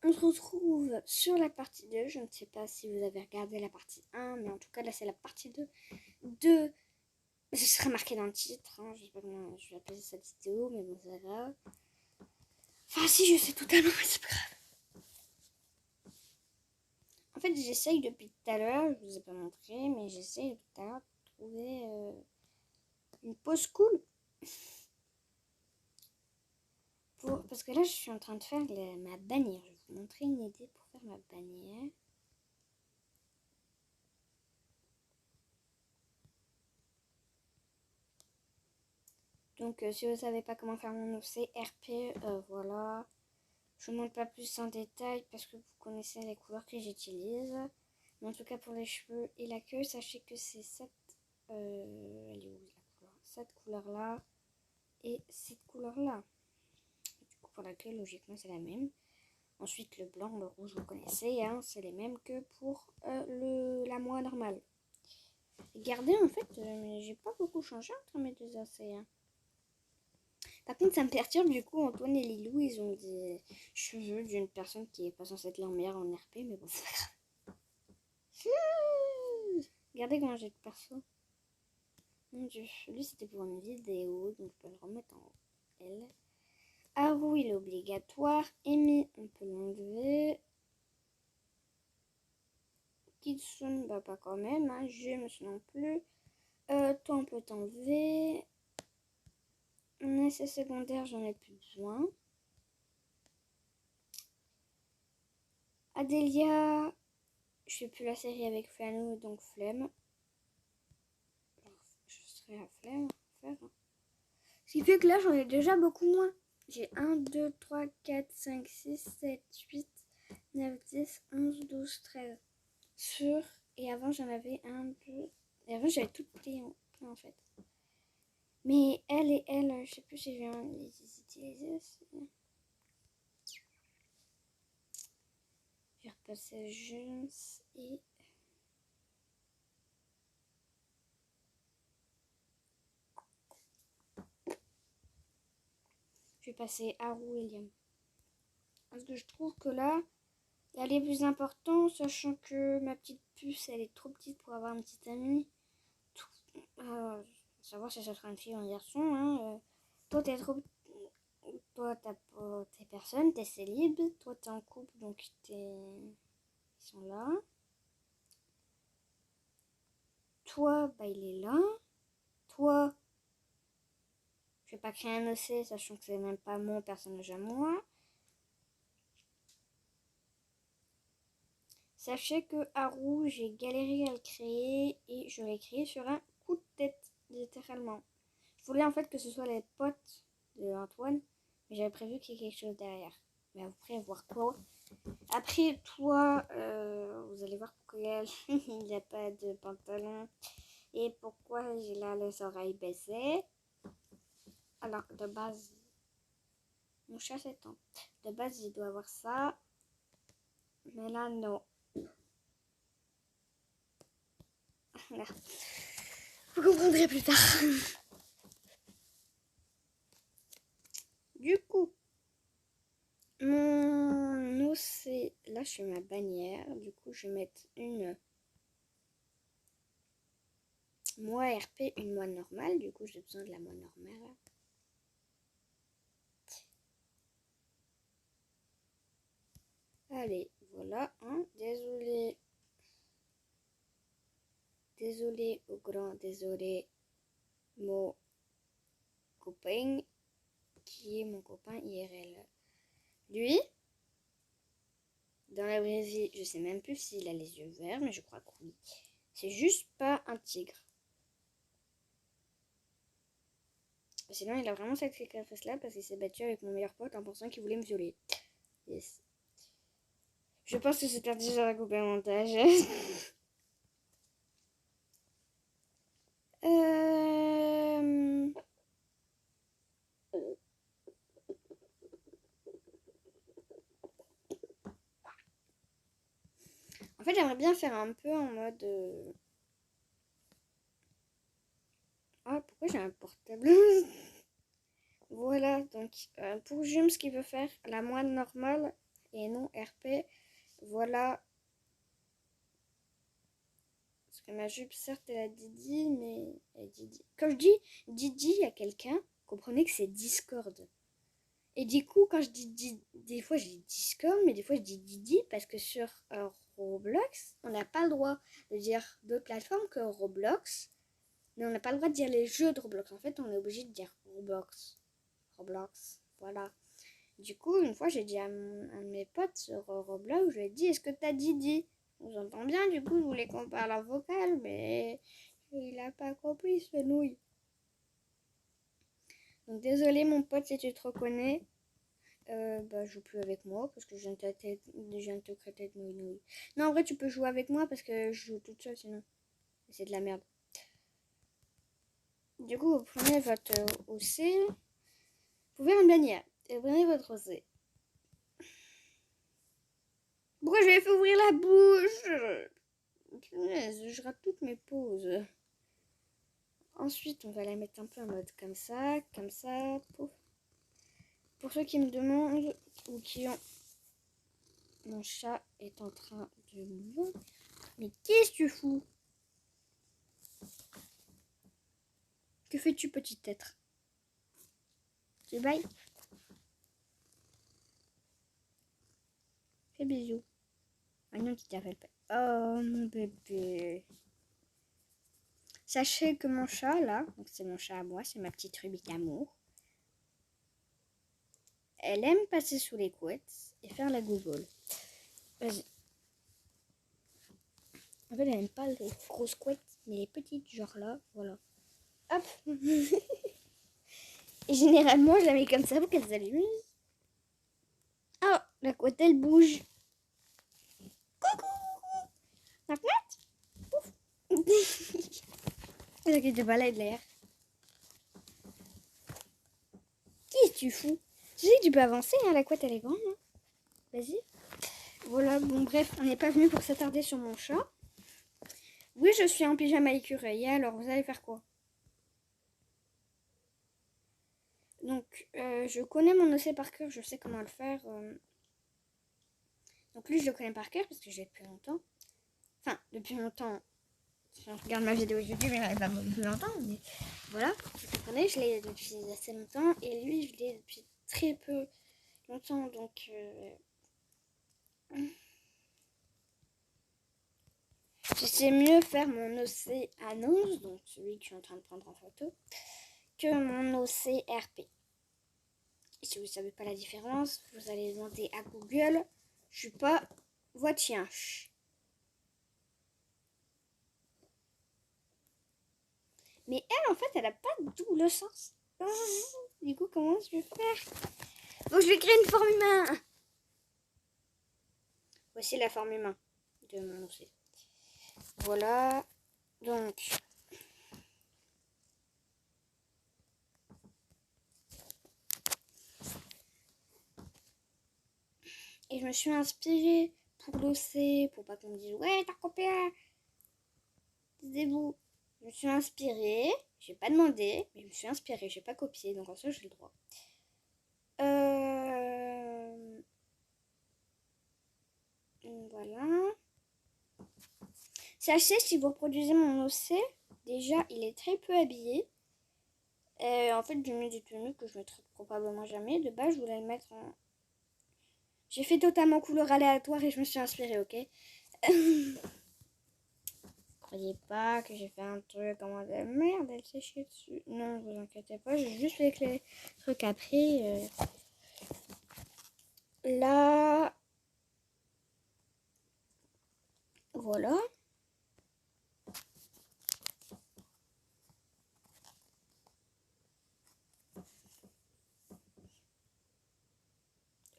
on se retrouve sur la partie 2. Je ne sais pas si vous avez regardé la partie 1, mais en tout cas, là, c'est la partie 2. Ce sera marqué dans le titre. Hein. Je ne sais pas comment je vais appeler cette vidéo, mais bon, c'est grave. Enfin, si, je sais totalement, mais c'est pas grave. En fait, j'essaye depuis tout à l'heure, je vous ai pas montré, mais j'essaye depuis tout à l'heure de trouver une pause cool. Parce que là, je suis en train de faire ma bannière. Je vais vous montrer une idée pour faire ma bannière. Donc, si vous ne savez pas comment faire mon OC RP, voilà. Je ne vous montre pas plus en détail parce que vous connaissez les couleurs que j'utilise. Mais en tout cas, pour les cheveux et la queue, sachez que c'est cette... elle est où la couleur? Cette couleur-là et cette couleur-là. Du coup, pour la queue, logiquement, c'est la même. Ensuite, le blanc, le rouge, vous connaissez, hein, c'est les mêmes que pour la moire normale. Regardez, en fait, j'ai pas beaucoup changé entre mes deux océans. Par contre, ça me perturbe, du coup, Antoine et Lilou, ils ont des cheveux d'une personne qui est pas censée être leur mère en RP, mais bon, c'est pas grave. Regardez comment j'ai le perso. Mon dieu, lui c'était pour une vidéo, donc je peux le remettre en L. Haru, il est obligatoire. Amy, on peut l'enlever. Kitsune, bah pas quand même, hein. James non plus. Toi, on peut t'enlever. Un essai secondaire, j'en ai plus besoin. Adélia, je fais plus la série avec Flanou, donc flemme. Je serai à flemme à faire. Ce qui fait que là, j'en ai déjà beaucoup moins. J'ai 1, 2, 3, 4, 5, 6, 7, 8, 9, 10, 11, 12, 13. Sur. Et avant, j'en avais 1, 2. Et avant, j'avais tout plein en fait. Mais elle, je sais plus si je viens les utiliser aussi. Je vais repasser Jones et... Je vais passer Haru et Liam. Parce que je trouve que là, elle est plus importante, sachant que ma petite puce, elle est trop petite pour avoir une petite amie. Savoir si ça sera une fille ou un garçon. Hein. Toi, t'es trop... Toi, t'es personne, t'es célib. Toi, t'es en couple, donc ils sont là. Toi, bah, il est là. Toi, je vais pas créer un OC, sachant que c'est même pas mon personnage à moi. Sachez que Haru, j'ai galéré à le créer et je l'ai créé sur un coup de tête, littéralement. Je voulais en fait que ce soit les potes de Antoine, mais j'avais prévu qu'il y ait quelque chose derrière. Mais vous pourrez voir quoi. Après, toi, vous allez voir pourquoi il n'y a pas de pantalon et pourquoi j'ai là les oreilles baissées. Alors, de base, mon chat s'étend. De base, il doit avoir ça. Mais là, non. Vous comprendrez plus tard. Du coup, mon OC, là je fais ma bannière. Du coup, je vais mettre une moi RP, une moi normale. Du coup, j'ai besoin de la moi normale. Allez, voilà. Hein. Désolé au grand, désolé mon copain, qui est mon copain IRL. Lui, dans la vraie vie, je sais même plus s'il a les yeux verts, mais je crois que oui. C'est juste pas un tigre. Sinon, il a vraiment cette cicatrice-là parce qu'il s'est battu avec mon meilleur pote en pensant qu'il voulait me violer. Yes. Je pense que c'est perdu sur la coupe et montage. En fait, j'aimerais bien faire un peu en mode... Ah, pourquoi j'ai un portable? Voilà, donc pour Jim, ce qu'il veut faire, la moine normale et non RP. voilà. Parce que ma jupe, certes, elle a Didi, mais... Elle Didi. Quand je dis Didi à quelqu'un, comprenez que c'est Discord. Et du coup, quand je dis Didi, des fois je dis Discord, mais des fois je dis Didi parce que sur Roblox, on n'a pas le droit de dire d'autres plateformes que Roblox. Mais on n'a pas le droit de dire les jeux de Roblox. En fait, on est obligé de dire Roblox. Roblox, voilà. Du coup, une fois, j'ai dit à un de mes potes sur Roblox, je lui ai dit, est-ce que t'as Didi? On s'entend bien, du coup, je voulais qu'on parle en vocal, mais il a pas compris, ce nouille. Donc, désolé, mon pote, si tu te reconnais, joue plus avec moi, parce que je viens de te traiter de nouille. Non, en vrai, tu peux jouer avec moi, parce que je joue toute seule, sinon. C'est de la merde. Du coup, vous prenez votre OC, vous pouvez en bannière, et vous prenez votre OC. Pourquoi je vais fait ouvrir la bouche? Punaise, je rate toutes mes pauses. Ensuite, on va la mettre un peu en mode comme ça, pouf. Pour ceux qui me demandent ou qui ont... Mon chat est en train de mourir. Mais qu'est-ce que tu fous? Que fais-tu, petit être? Tu bailles? Fais bisous. Ah non, tu t'appelles pas. Oh, mon bébé. Sachez que mon chat, là, donc c'est mon chat à moi, c'est ma petite rubie d'amour. Elle aime passer sous les couettes et faire la gougoule. Vas-y. En fait, elle aime pas les grosses couettes, mais les petites, genre là, voilà. Hop. Et généralement, je la mets comme ça pour qu'elle s'allume. Oh, la couette, elle bouge. Coucou. La couette. Ouf. Elle inquiète pas, là, de l'air. Qu'est-ce que tu fous? Tu sais que tu peux avancer, hein, la couette, elle est grande. Hein. Vas-y. Voilà, bon, bref, on n'est pas venu pour s'attarder sur mon chat. Oui, je suis en pyjama écureuil. Alors, vous allez faire quoi? Donc, je connais mon OC par cœur, je sais comment le faire. Donc, lui, je le connais par cœur parce que j'ai depuis longtemps. Enfin, depuis longtemps. Si on regarde ma vidéo YouTube, il n'avait pas depuis longtemps. Mais voilà, vous comprenez, je l'ai depuis assez longtemps. Et lui, je l'ai depuis très peu longtemps. Donc, je sais mieux faire mon OC annonce, donc celui que je suis en train de prendre en photo, que mon OC RP. Et si vous ne savez pas la différence, vous allez demander à Google. Je suis pas votre chien. Mais elle, en fait, elle a pas double sens. Du coup, comment je vais faire? Donc, je vais créer une forme humaine. Voici la forme humaine de mon OC. Voilà. Donc, et je me suis inspirée pour l'OC, pour pas qu'on me dise ouais, t'as copié. Disez-vous. Je me suis inspirée. J'ai pas demandé, mais je me suis inspirée. J'ai pas copié, donc en soi, j'ai le droit. Voilà. Sachez, si vous reproduisez mon OC, déjà, il est très peu habillé. En fait, j'ai mis des tenues que je mettrai probablement jamais. De base, je voulais le mettre en... J'ai fait totalement couleur aléatoire et je me suis inspirée, ok? Croyez pas que j'ai fait un truc en mode merde, elle s'est chiée dessus. Non, vous inquiétez pas, j'ai juste fait les trucs après. Là... Voilà.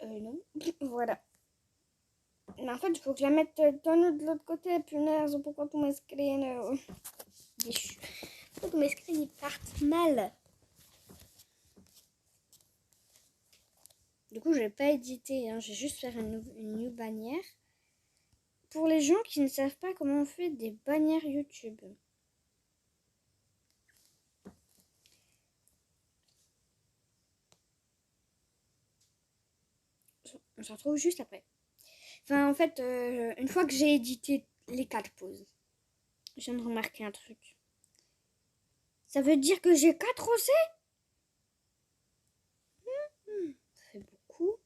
Non. Voilà. Mais en fait, il faut que je la mette de l'autre côté. Punaise, pourquoi tous mes screens... Pourquoi tous mes screens ils partent mal? Du coup, je vais pas éditer. Hein. Je vais juste faire une new bannière. Pour les gens qui ne savent pas comment on fait des bannières YouTube. On se retrouve juste après. Enfin, en fait, une fois que j'ai édité les 4 pauses, je viens de remarquer un truc. Ça veut dire que j'ai 4 OC? Ça fait beaucoup.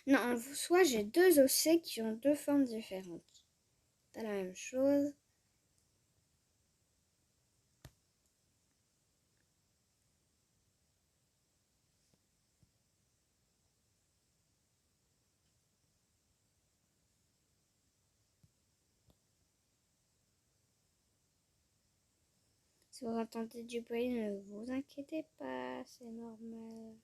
Non, en soi, j'ai 2 OC qui ont 2 formes différentes. Pas la même chose. Si vous entendez du bruit, ne vous inquiétez pas, c'est normal.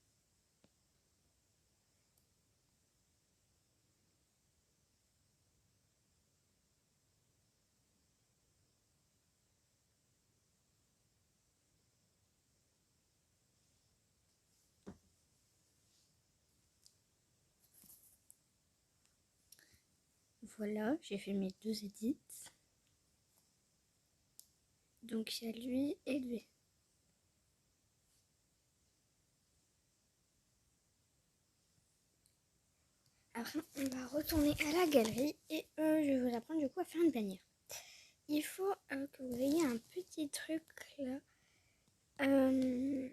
Voilà, j'ai fait mes 2 édits. Donc il y a lui et lui. Après, on va retourner à la galerie et je vais vous apprendre du coup à faire une bannière. Il faut que vous ayez un petit truc là de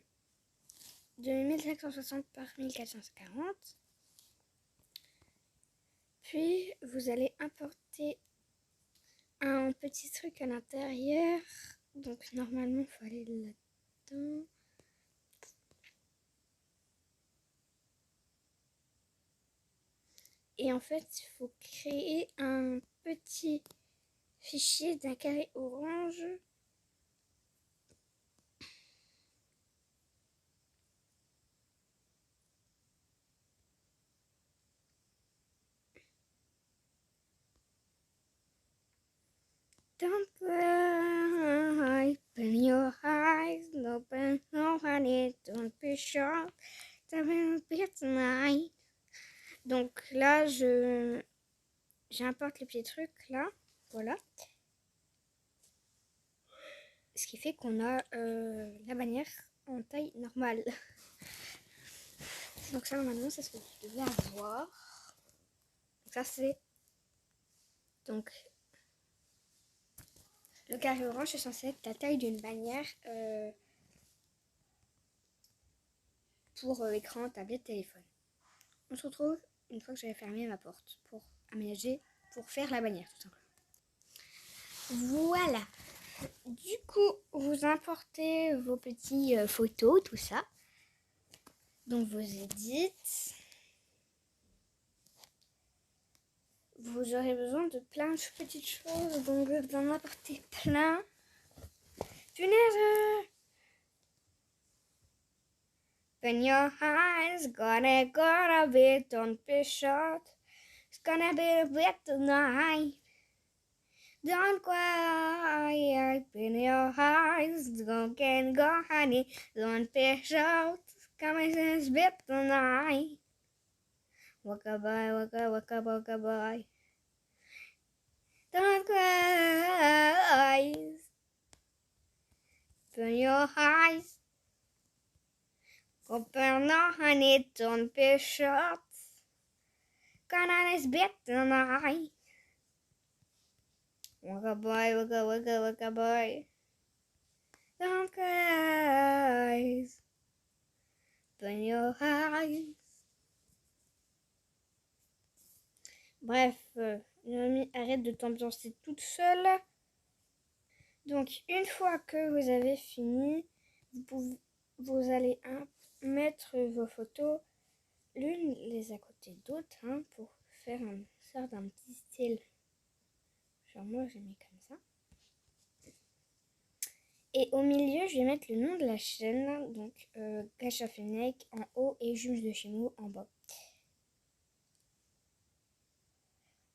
1560 par 1440. Puis vous allez importer un petit truc à l'intérieur. Donc normalement il faut aller là-dedans. Et en fait il faut créer un petit fichier d'un carré orange. Don't open your eyes, open no honey, don't be sure, tonight. Donc là, j'importe les petits trucs là, voilà. Ce qui fait qu'on a la bannière en taille normale. Donc ça, normalement, c'est ce que vous devez avoir. Donc ça, c'est... Donc, le carré orange est censé être la taille d'une bannière pour écran, tablette, téléphone. On se retrouve une fois que j'avais fermé ma porte pour aménager, pour faire la bannière tout simplement. Voilà. Du coup, vous importez vos petits photos, tout ça. Donc vos edits. Vous aurez besoin de plein de petites choses, donc vous en apportez plein. Punaise! Open your eyes, gonna be, don't be short. It's gonna be a bit tonight. Don't cry, open your eyes, don't can go honey, don't be short. Come and bit tonight. Waka bye, waka bye. Don't cry. Open your eyes. Open no honey, don't be short. Gonna bit tonight. Waka bye, waka bye. Don't cry. Open your eyes. Bref, Naomi arrête de t'ambiancer toute seule. Donc, une fois que vous avez fini, vous allez mettre vos photos l'une les à côté d'autres pour faire une sorte d'un petit style. Genre moi, j'ai mis comme ça. Et au milieu, je vais mettre le nom de la chaîne. Donc, Gacha Fennec en haut et Jumes de Chimo en bas.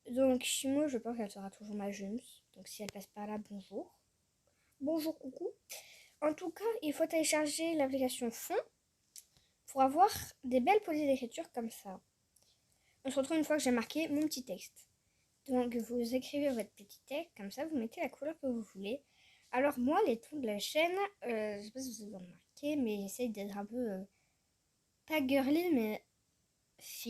Donc, Chimo, je pense qu'elle sera toujours ma Jumes. Donc, si elle passe par là, bonjour. Bonjour, coucou. En tout cas, il faut télécharger l'application Fond pour avoir des belles polices d'écriture comme ça. On se retrouve une fois que j'ai marqué mon petit texte. Donc, vous écrivez votre petit texte, comme ça, vous mettez la couleur que vous voulez. Alors, moi, les tons de la chaîne, je sais pas si vous avez remarqué, mais j'essaye d'être un peu pas girly, mais si